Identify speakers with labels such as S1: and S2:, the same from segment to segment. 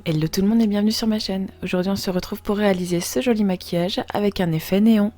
S1: Hello tout le monde et bienvenue sur ma chaîne. Aujourd'hui on se retrouve pour réaliser ce joli maquillage avec un effet néon.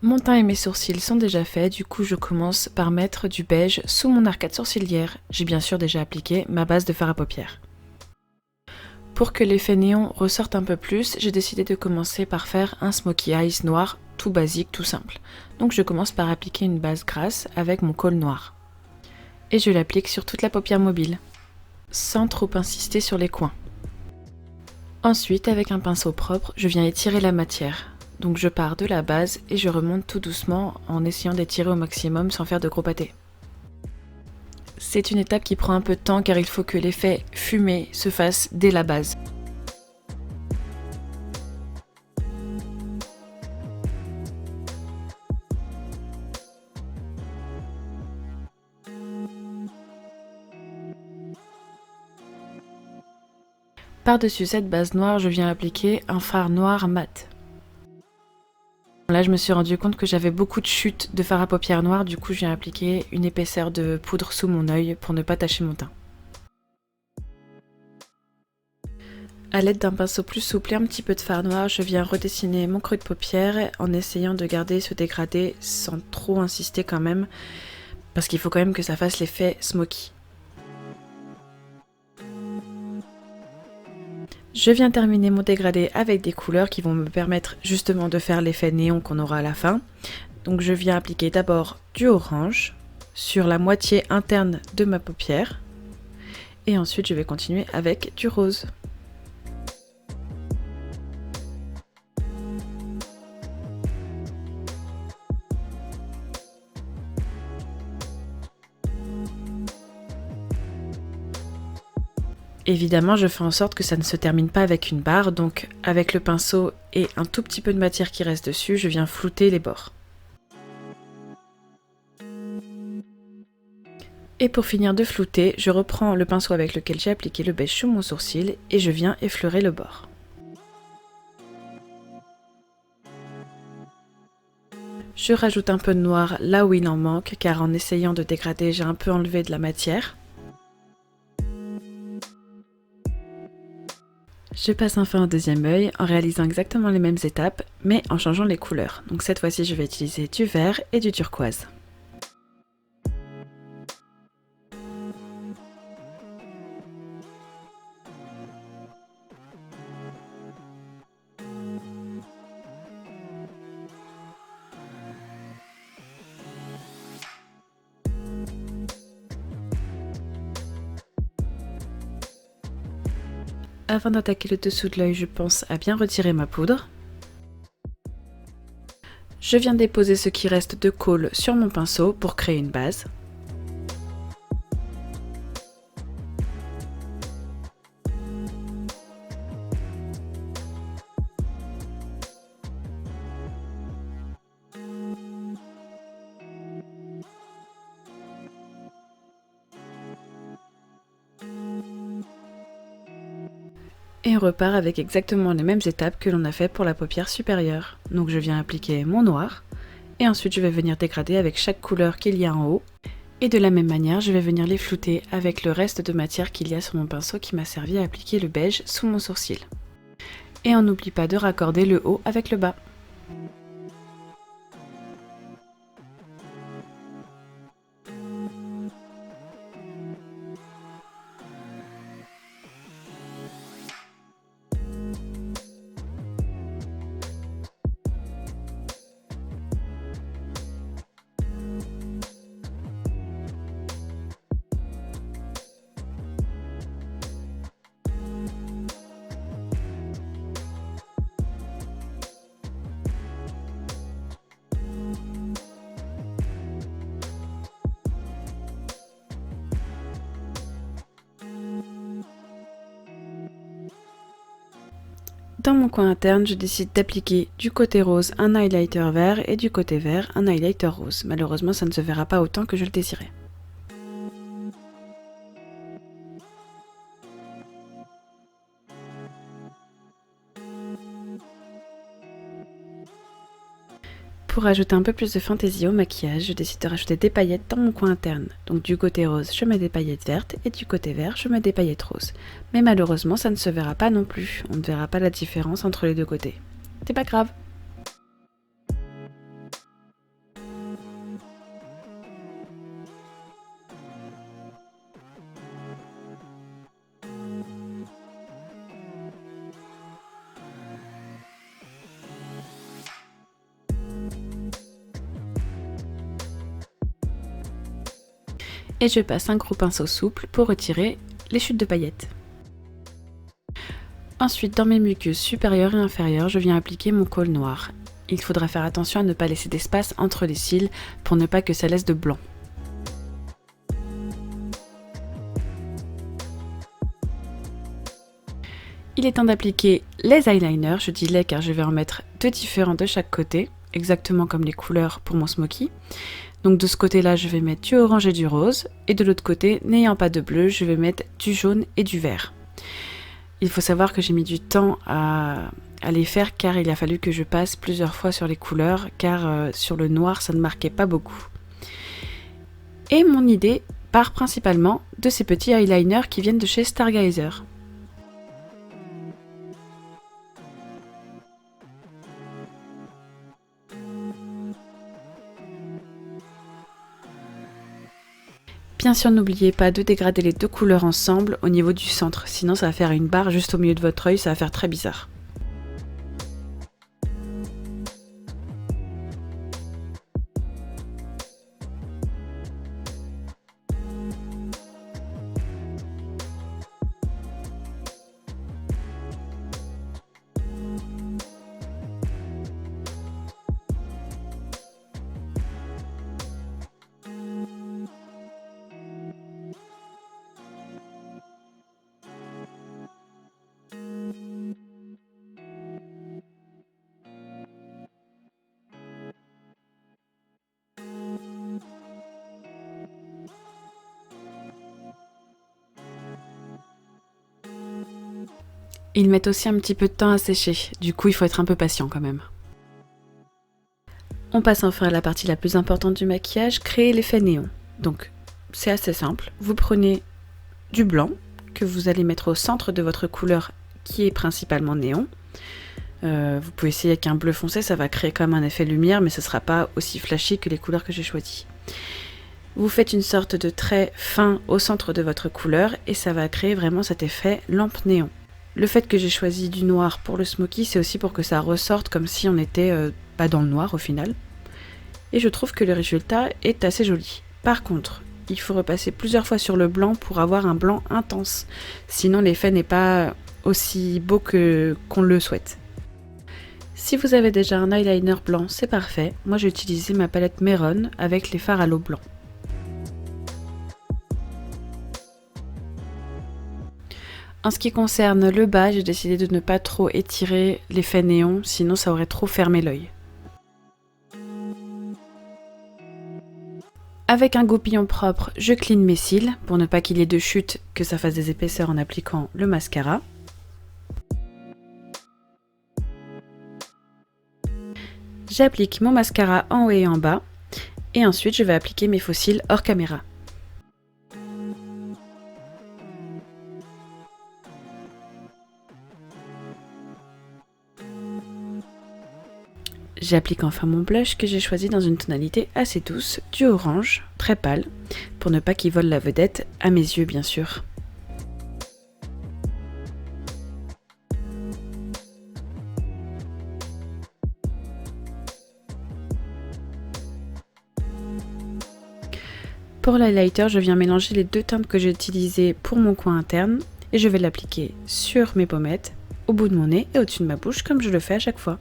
S1: Mon teint et mes sourcils sont déjà faits, du coup je commence par mettre du beige sous mon arcade sourcilière. J'ai bien sûr déjà appliqué ma base de fard à paupières. Pour que l'effet néon ressorte un peu plus, j'ai décidé de commencer par faire un smokey eyes noir, tout basique, tout simple. Donc je commence par appliquer une base grasse avec mon col noir. Et je l'applique sur toute la paupière mobile, sans trop insister sur les coins. Ensuite, avec un pinceau propre, je viens étirer la matière. Donc je pars de la base et je remonte tout doucement en essayant d'étirer au maximum sans faire de gros pâtés. C'est une étape qui prend un peu de temps car il faut que l'effet fumé se fasse dès la base. Par-dessus cette base noire, je viens appliquer un fard noir mat. Là, je me suis rendu compte que j'avais beaucoup de chutes de fard à paupières noir, du coup je viens appliquer une épaisseur de poudre sous mon œil pour ne pas tacher mon teint. A l'aide d'un pinceau plus souple et un petit peu de fard noir, je viens redessiner mon creux de paupière en essayant de garder ce dégradé sans trop insister quand même, parce qu'il faut quand même que ça fasse l'effet smoky. Je viens terminer mon dégradé avec des couleurs qui vont me permettre justement de faire l'effet néon qu'on aura à la fin. Donc je viens appliquer d'abord du orange sur la moitié interne de ma paupière et ensuite je vais continuer avec du rose. Évidemment, je fais en sorte que ça ne se termine pas avec une barre, donc avec le pinceau et un tout petit peu de matière qui reste dessus, je viens flouter les bords. Et pour finir de flouter, je reprends le pinceau avec lequel j'ai appliqué le beige sur mon sourcil et je viens effleurer le bord. Je rajoute un peu de noir là où il en manque, car en essayant de dégrader, j'ai un peu enlevé de la matière. Je passe enfin au deuxième œil en réalisant exactement les mêmes étapes, mais en changeant les couleurs. Donc cette fois-ci, je vais utiliser du vert et du turquoise. Avant d'attaquer le dessous de l'œil, je pense à bien retirer ma poudre. Je viens déposer ce qui reste de colle sur mon pinceau pour créer une base. Et on repart avec exactement les mêmes étapes que l'on a fait pour la paupière supérieure. Donc je viens appliquer mon noir et ensuite je vais venir dégrader avec chaque couleur qu'il y a en haut. Et de la même manière, je vais venir les flouter avec le reste de matière qu'il y a sur mon pinceau qui m'a servi à appliquer le beige sous mon sourcil. Et on n'oublie pas de raccorder le haut avec le bas. Dans mon coin interne, je décide d'appliquer du côté rose un highlighter vert et du côté vert un highlighter rose. Malheureusement, ça ne se verra pas autant que je le désirais. Pour ajouter un peu plus de fantaisie au maquillage, je décide de rajouter des paillettes dans mon coin interne. Donc du côté rose, je mets des paillettes vertes et du côté vert, je mets des paillettes roses. Mais malheureusement, ça ne se verra pas non plus. On ne verra pas la différence entre les deux côtés. C'est pas grave. Et je passe un gros pinceau souple pour retirer les chutes de paillettes. Ensuite, dans mes muqueuses supérieures et inférieures, je viens appliquer mon col noir. Il faudra faire attention à ne pas laisser d'espace entre les cils pour ne pas que ça laisse de blanc. Il est temps d'appliquer les eyeliners, je dis les car je vais en mettre 2 différents de chaque côté, exactement comme les couleurs pour mon smoky. Donc de ce côté-là, je vais mettre du orange et du rose, et de l'autre côté, n'ayant pas de bleu, je vais mettre du jaune et du vert. Il faut savoir que j'ai mis du temps à les faire car il a fallu que je passe plusieurs fois sur les couleurs, car sur le noir, ça ne marquait pas beaucoup. Et mon idée part principalement de ces petits eyeliners qui viennent de chez Stargazer. Bien sûr, n'oubliez pas de dégrader les deux couleurs ensemble au niveau du centre, sinon ça va faire une barre juste au milieu de votre œil, ça va faire très bizarre. Ils mettent aussi un petit peu de temps à sécher, du coup il faut être un peu patient quand même. On passe enfin à la partie la plus importante du maquillage, créer l'effet néon. Donc c'est assez simple, vous prenez du blanc que vous allez mettre au centre de votre couleur qui est principalement néon. Vous pouvez essayer avec un bleu foncé, ça va créer comme un effet lumière mais ce ne sera pas aussi flashy que les couleurs que j'ai choisies. Vous faites une sorte de trait fin au centre de votre couleur et ça va créer vraiment cet effet lampe néon. Le fait que j'ai choisi du noir pour le smoky, c'est aussi pour que ça ressorte comme si on était pas dans le noir au final. Et je trouve que le résultat est assez joli. Par contre, il faut repasser plusieurs fois sur le blanc pour avoir un blanc intense. Sinon l'effet n'est pas aussi beau qu'on le souhaite. Si vous avez déjà un eyeliner blanc, c'est parfait. Moi j'ai utilisé ma palette Meron avec les fards à l'eau blanc. En ce qui concerne le bas, j'ai décidé de ne pas trop étirer l'effet néon, sinon ça aurait trop fermé l'œil. Avec un goupillon propre, je clean mes cils pour ne pas qu'il y ait de chute, que ça fasse des épaisseurs en appliquant le mascara. J'applique mon mascara en haut et en bas, et ensuite je vais appliquer mes faux cils hors caméra. J'applique enfin mon blush que j'ai choisi dans une tonalité assez douce, du orange, très pâle, pour ne pas qu'il vole la vedette, à mes yeux bien sûr. Pour l'highlighter, je viens mélanger les deux teintes que j'ai utilisées pour mon coin interne et je vais l'appliquer sur mes pommettes, au bout de mon nez et au-dessus de ma bouche comme je le fais à chaque fois.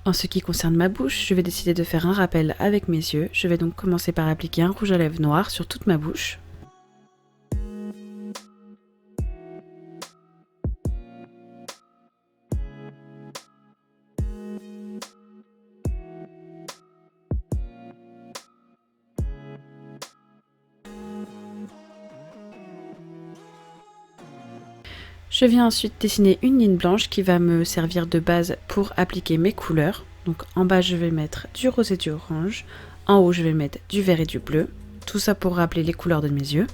S1: En ce qui concerne ma bouche, je vais décider de faire un rappel avec mes yeux. Je vais donc commencer par appliquer un rouge à lèvres noir sur toute ma bouche. Je viens ensuite dessiner une ligne blanche qui va me servir de base pour appliquer mes couleurs. Donc en bas je vais mettre du rose et du orange, en haut je vais mettre du vert et du bleu, tout ça pour rappeler les couleurs de mes yeux.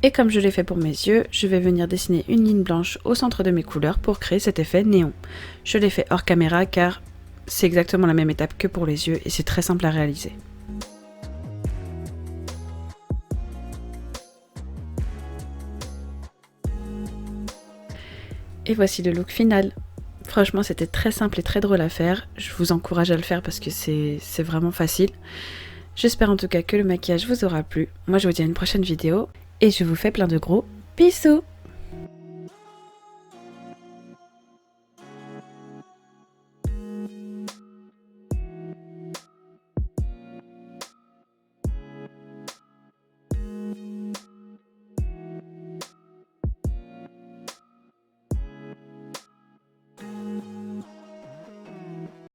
S1: Et comme je l'ai fait pour mes yeux, je vais venir dessiner une ligne blanche au centre de mes couleurs pour créer cet effet néon. Je l'ai fait hors caméra car c'est exactement la même étape que pour les yeux et c'est très simple à réaliser. Et voici le look final. Franchement, c'était très simple et très drôle à faire. Je vous encourage à le faire parce que c'est vraiment facile. J'espère en tout cas que le maquillage vous aura plu. Moi, je vous dis à une prochaine vidéo et je vous fais plein de gros bisous!